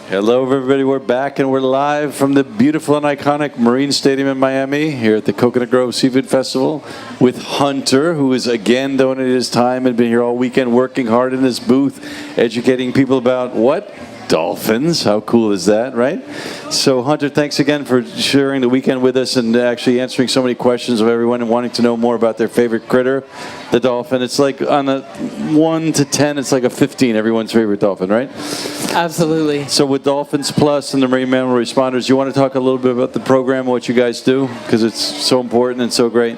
Hello, everybody. We're back, and we're live from the beautiful and iconic Marine Stadium in Miami here at the Coconut Grove Seafood Festival with Hunter, who is again donated his time and been here all weekend working hard in his booth, educating people about what? Dolphins. How cool is that, right? So, Hunter, thanks again for sharing the weekend with us and actually answering so many questions of everyone and wanting to know more about their favorite critter, the dolphin. It's like on a 1 to 10, it's like a 15, everyone's favorite dolphin, right? Absolutely. So with Dolphins Plus and the Marine Mammal Responders, you want to talk a little bit about the program, what you guys do? Because it's so important and so great.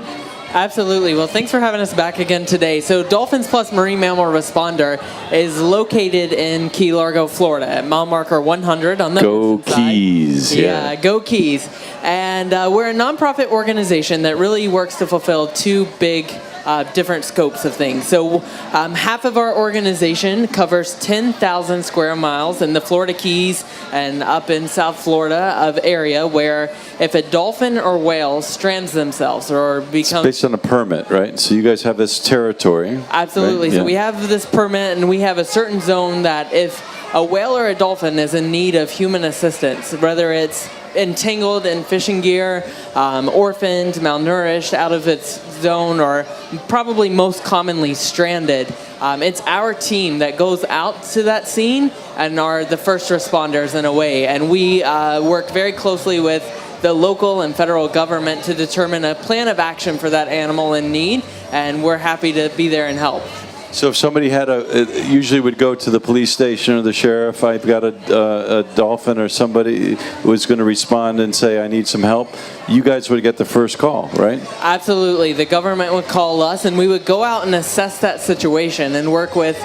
Absolutely. Well, thanks for having us back again today. So Dolphins Plus Marine Mammal Responder is located in Key Largo, Florida at mile marker 100 on the Go Keys. Side. Yeah, go Keys. And we're a nonprofit organization that really works to fulfill two big different scopes of things. So half of our organization covers 10,000 square miles in the Florida Keys and up in South Florida of area where if a dolphin or whale strands themselves or becomes... It's based on a permit, right? So you guys have this territory. Absolutely. Right? So we have this permit and we have a certain zone that if a whale or a dolphin is in need of human assistance, whether it's entangled in fishing gear, orphaned, malnourished, out of its zone, or probably most commonly stranded. It's our team that goes out to that scene and are the first responders in a way. And we work very closely with the local and federal government to determine a plan of action for that animal in need, and we're happy to be there and help. So if somebody had usually would go to the police station or the sheriff, I've got a dolphin or somebody was going to respond and say, I need some help, you guys would get the first call, right? Absolutely. The government would call us and we would go out and assess that situation and work with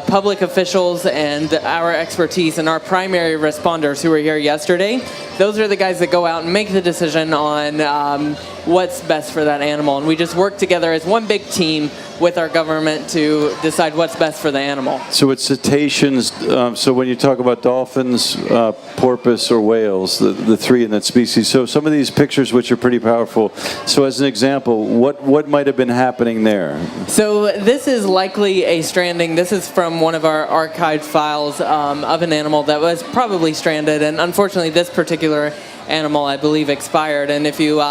public officials and our expertise and our primary responders who were here yesterday. Those are the guys that go out and make the decision on what's best for that animal. And we just work together as one big team with our government to decide what's best for the animal. So it's cetaceans. So when you talk about dolphins, porpoise, or whales, the three in that species. So some of these pictures, which are pretty powerful. So as an example, what might have been happening there? So this is likely a stranding. This is from one of our archived files of an animal that was probably stranded. And unfortunately, this particular animal, I believe, expired. And if you...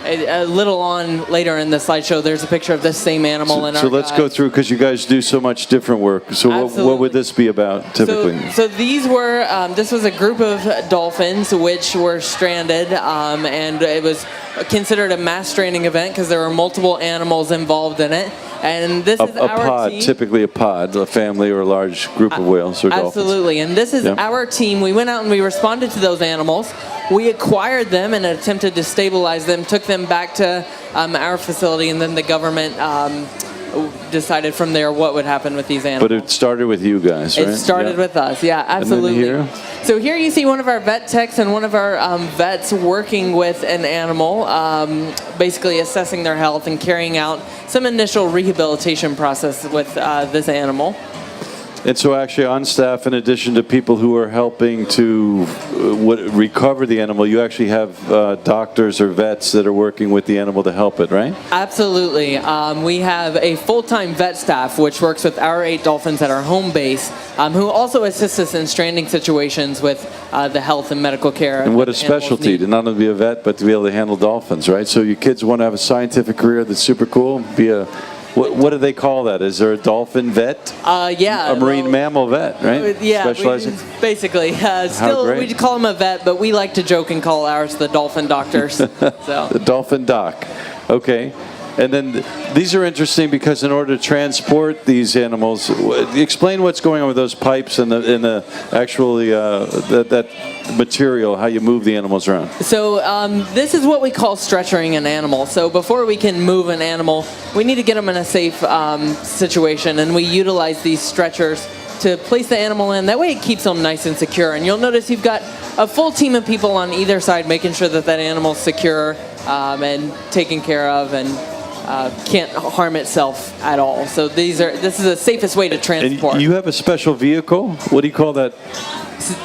a little on later in the slideshow, there's a picture of this same animal in our So let's go through, because you guys do so much different work. So what would this be about, typically? So these were, this was a group of dolphins which were stranded, and it was considered a mass stranding event because there were multiple animals involved in it. And this is our pod, team. Typically a pod, a family or a large group of whales or dolphins. Absolutely, and this is our team. We went out and we responded to those animals. We acquired them and attempted to stabilize them, took them back to our facility, and then the government decided from there what would happen with these animals. But it started with you guys, right? It started with us, yeah, absolutely. And then here? So here you see one of our vet techs and one of our vets working with an animal, basically assessing their health and carrying out some initial rehabilitation process with this animal. And so actually on staff, in addition to people who are helping to recover the animal, you actually have doctors or vets that are working with the animal to help it, right? Absolutely. We have a full-time vet staff which works with our 8 dolphins at our home base, who also assists us in stranding situations with the health and medical care. And what a specialty to not only be a vet, but to be able to handle dolphins, right? So your kids want to have a scientific career that's super cool, be a... What do they call that? Is there a dolphin vet? Yeah. A marine mammal vet, right? Yeah, specializing. basically. Still, we call them a vet, but we like to joke and call ours the dolphin doctors. So. The dolphin doc. Okay. And then these are interesting because in order to transport these animals, explain what's going on with those pipes and the actually that material, how you move the animals around. So this is what we call stretchering an animal. So before we can move an animal, we need to get them in a safe situation, and we utilize these stretchers to place the animal in. That way it keeps them nice and secure. And you'll notice you've got a full team of people on either side making sure that that animal's secure and taken care of. And can't harm itself at all. So this is the safest way to transport. And you have a special vehicle. What do you call that?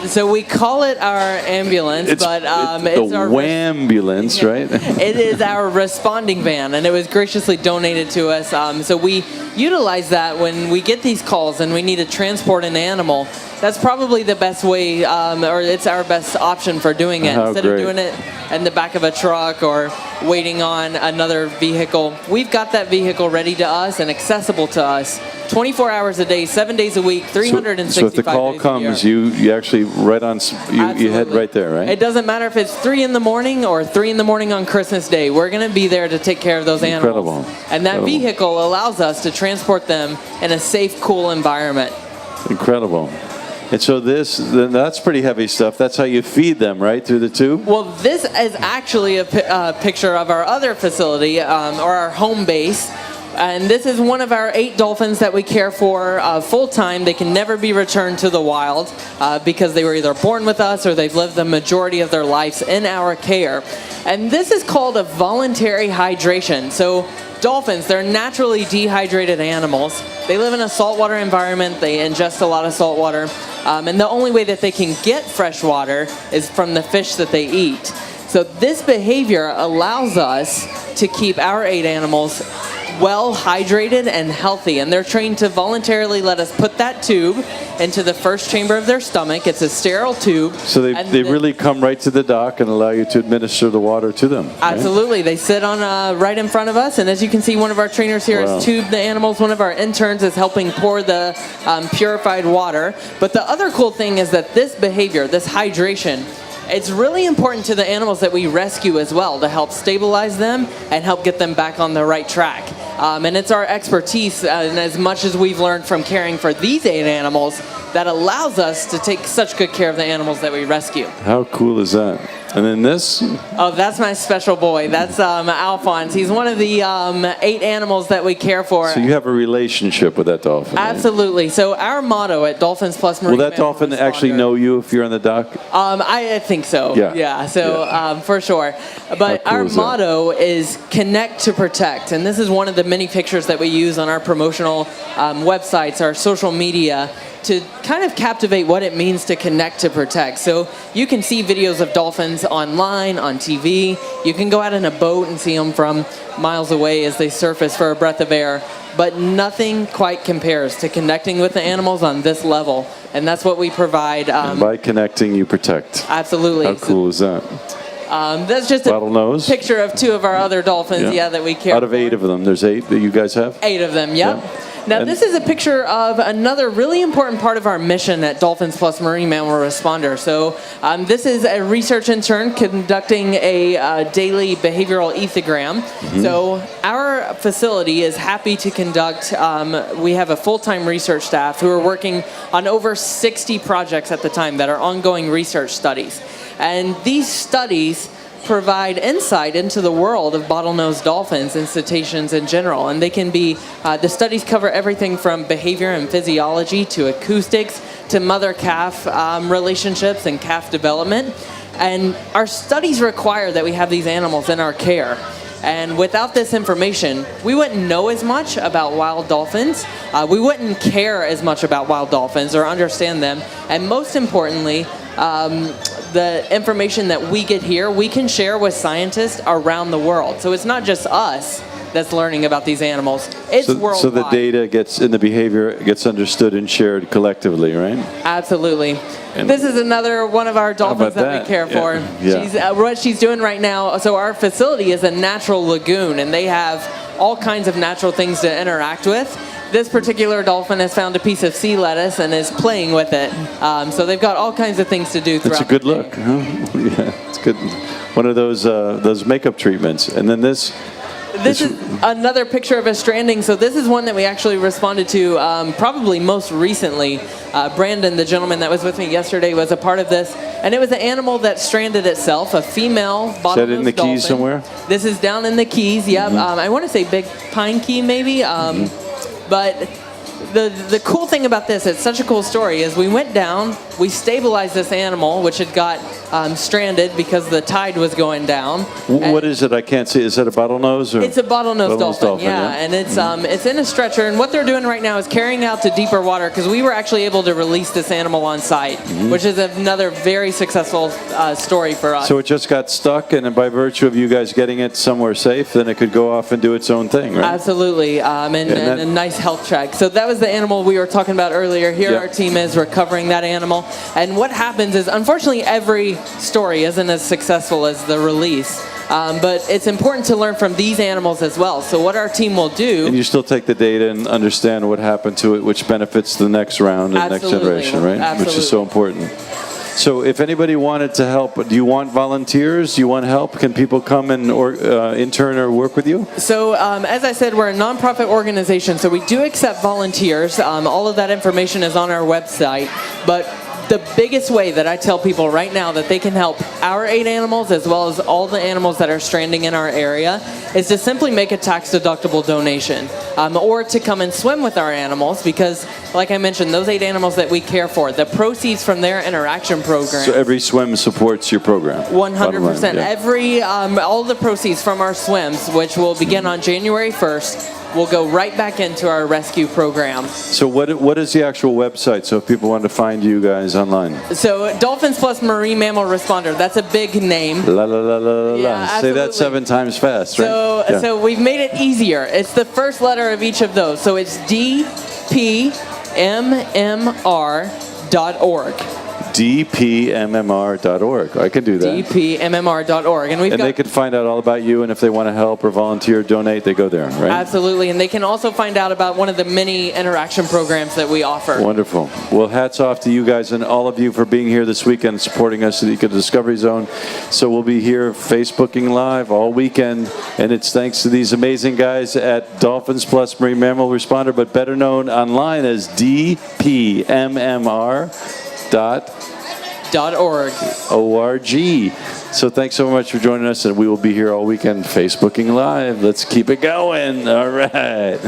So we call it our ambulance, It's but the our Wambulance, right? It is our responding van, and it was graciously donated to us. So we utilize that when we get these calls and we need to transport an animal. That's probably the best way, or it's our best option for doing it. Instead of doing it in the back of a truck or waiting on another vehicle, we've got that vehicle ready to us and accessible to us 24 hours a day, 7 days a week, 365 days a year. So if the call comes, you actually you head right there, right? It doesn't matter if it's 3 in the morning or 3 in the morning on Christmas Day. We're going to be there to take care of those animals. Incredible. And that vehicle allows us to transport them in a safe, cool environment. Incredible. And so that's pretty heavy stuff. That's how you feed them, right, through the tube? Well, this is actually a picture of our other facility, or our home base. And this is one of our 8 dolphins that we care for full-time. They can never be returned to the wild because they were either born with us or they've lived the majority of their lives in our care. And this is called a voluntary hydration. So dolphins, they're naturally dehydrated animals. They live in a saltwater environment. They ingest a lot of salt water. And the only way that they can get fresh water is from the fish that they eat. So this behavior allows us to keep our 8 animals well hydrated and healthy, and they're trained to voluntarily let us put that tube into the first chamber of their stomach. It's a sterile tube. So they really come right to the dock and allow you to administer the water to them. Absolutely. Right? They sit on right in front of us, and as you can see, one of our trainers here has tubed the animals. One of our interns is helping pour the purified water. But the other cool thing is that this behavior, this hydration, it's really important to the animals that we rescue as well, to help stabilize them and help get them back on the right track. And it's our expertise, and as much as we've learned from caring for these 8 animals, that allows us to take such good care of the animals that we rescue. How cool is that? And then this? Oh, that's my special boy. That's Alphonse. He's one of the 8 animals that we care for. So you have a relationship with that dolphin, right? Absolutely. So our motto at Dolphins Plus Marine Will that dolphin actually know you if you're on the dock? I think so. Yeah. So for sure. But cool our motto is connect to protect. And this is one of the many pictures that we use on our promotional websites, our social media, to kind of captivate what it means to connect to protect. So you can see videos of dolphins online, on TV. You can go out in a boat and see them from miles away as they surface for a breath of air. But nothing quite compares to connecting with the animals on this level. And that's what we provide. And by connecting, you protect. Absolutely. How cool is that? That's just a picture of 2 of our other dolphins, that we care for. Out of 8 of them, there's 8 that you guys have? 8 of them, yep. Yeah. Now, this is a picture of another really important part of our mission at Dolphins Plus Marine Mammal Responder. So this is a research intern conducting a daily behavioral ethogram. Mm-hmm. So our facility is happy to conduct, we have a full-time research staff who are working on over 60 projects at the time that are ongoing research studies. And these studies provide insight into the world of bottlenose dolphins and cetaceans in general. And they can be, the studies cover everything from behavior and physiology to acoustics to mother-calf relationships and calf development. And our studies require that we have these animals in our care. And without this information, we wouldn't know as much about wild dolphins. We wouldn't care as much about wild dolphins or understand them. And most importantly, the information that we get here, we can share with scientists around the world. So it's not just us that's learning about these animals. It's worldwide. So the data gets, and the behavior gets understood and shared collectively, right? Absolutely. And this is another one of our dolphins that we care for. Yeah. What she's doing right now, so our facility is a natural lagoon, and they have all kinds of natural things to interact with. This particular dolphin has found a piece of sea lettuce and is playing with it. So they've got all kinds of things to do throughout the day. It's a good look. Huh? Yeah, it's good. One of those makeup treatments. And then this is another picture of a stranding. So this is one that we actually responded to probably most recently. Brandon, the gentleman that was with me yesterday, was a part of this. And it was an animal that stranded itself, a female bottlenose dolphin. Is that in the Keys somewhere? This is down in the Keys, yep. Mm-hmm. I want to say Big Pine Key, maybe. But the cool thing about this, it's such a cool story, is we went down we stabilized this animal, which had got stranded because the tide was going down. What is it? I can't see. Is that a bottlenose? Or? It's a bottlenose dolphin, yeah. And it's in a stretcher. And what they're doing right now is carrying out to deeper water because we were actually able to release this animal on site, which is another very successful story for us. So it just got stuck, and by virtue of you guys getting it somewhere safe, then it could go off and do its own thing, right? Absolutely, and a nice health check. So that was the animal we were talking about earlier. Here our team is recovering that animal. And what happens is, unfortunately, every story isn't as successful as the release. But it's important to learn from these animals as well. So what our team will do... And you still take the data and understand what happened to it, which benefits the next round and next generation, right? Absolutely. Which is so important. So if anybody wanted to help, do you want volunteers? Do you want help? Can people come and intern or work with you? So as I said, we're a nonprofit organization, so we do accept volunteers. All of that information is on our website. But the biggest way that I tell people right now that they can help our 8 animals as well as all the animals that are stranding in our area is to simply make a tax-deductible donation or to come and swim with our animals because, like I mentioned, those 8 animals that we care for, the proceeds from their interaction program. So every swim supports your program? 100%. Yeah. Every, all the proceeds from our swims, which will begin on January 1st, will go right back into our rescue program. So what is the actual website? So if people want to find you guys online. So Dolphins plus Marine Mammal Responder. That's a big name. La la la la la. Yeah, say that 7 times fast, right? So we've made it easier. It's the first letter of each of those. So it's dpmmr.org. dpmmr.org. I can do that. dpmmr.org. And they can find out all about you, and if they want to help or volunteer or donate, they go there, right? Absolutely. And they can also find out about one of the many interaction programs that we offer. Wonderful. Well, hats off to you guys and all of you for being here this weekend, supporting us at the Eco Discovery Zone. So we'll be here Facebooking Live all weekend, and it's thanks to these amazing guys at Dolphins Plus Marine Mammal Responder, but better known online as dpmmr.org. So thanks so much for joining us, and we will be here all weekend Facebooking Live. Let's keep it going. All right.